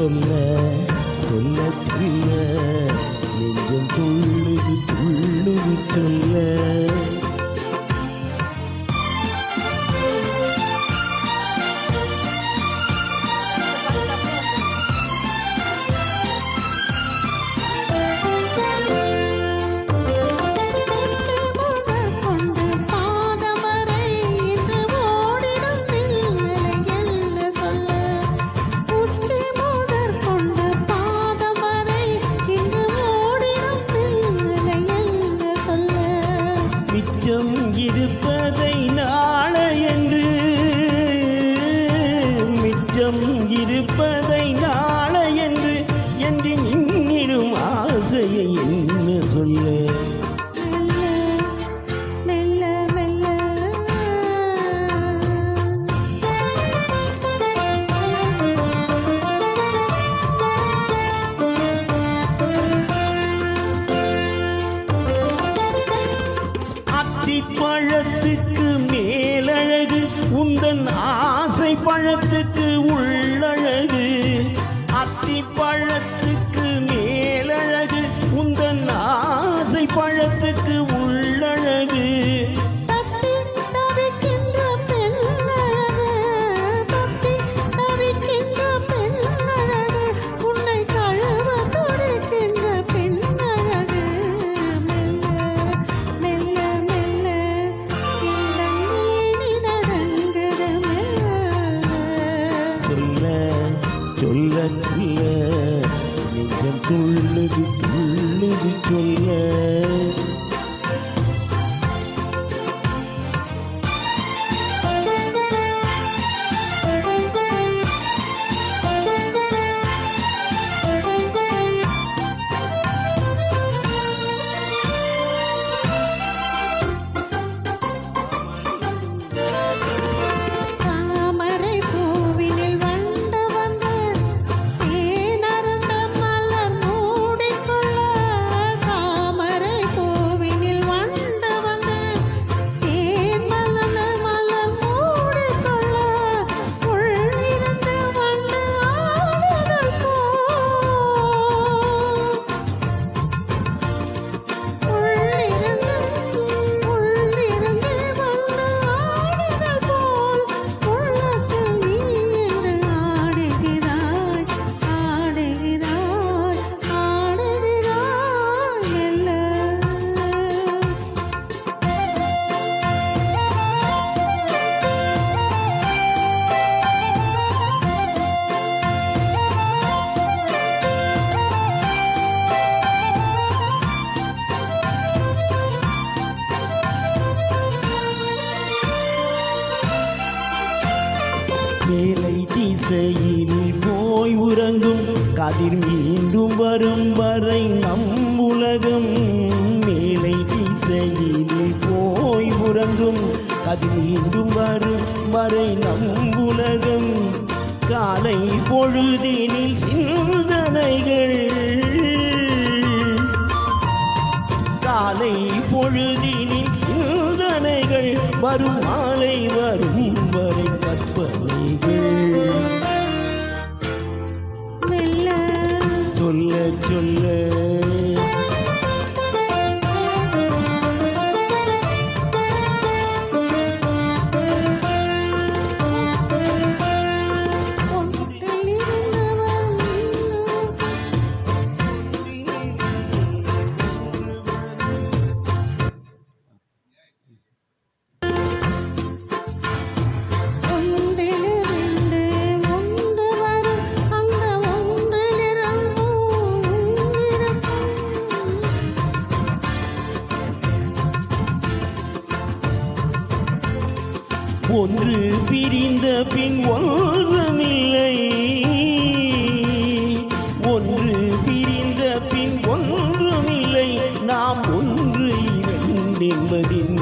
சொல்ல சொல்ல சொல்ல நெஞ்சம் துள்ளுது துள்ளுது சொல்ல மிச்சம் இருப்பதை நாளையென்று மிச்சம் இருப்பதை நாளையென்று என்று நின்னிடும் ஆசையை என்ன சொல்ல பழத்துக்கு மேலழகு உந்தன் ஆசை பழத்துக்கு உள்ளழகு அத்தி பழத்துக்கு மேலழகு உந்தன் ஆசை பழத்துக்கு உள்ளழகு சொல்ல சொல்ல நெஞ்சம் துள்ளுது துள்ளுது சொல்ல மேலை திசையில் போய் உறங்கும் கதிர் மீண்டும் வரும் வரை நம் உலகம் மேலை திசையில் போய் உறங்கும் கதிர் மீண்டும் வரும் வரை நம் உலகம் காலை பொழுதினில் சிந்தனைகள் காலை பொழுதினில் சிந்தனைகள் வரும் மாலை வரும் வரை கற்பனைகள் சொல்ல சொல்ல ஒன்று பிரிந்த பின் ஒன்றுமில்லை ஒன்று பிரிந்த பின் ஒன்றுமில்லை நாம் ஒன்று இரண்டு என்பதின்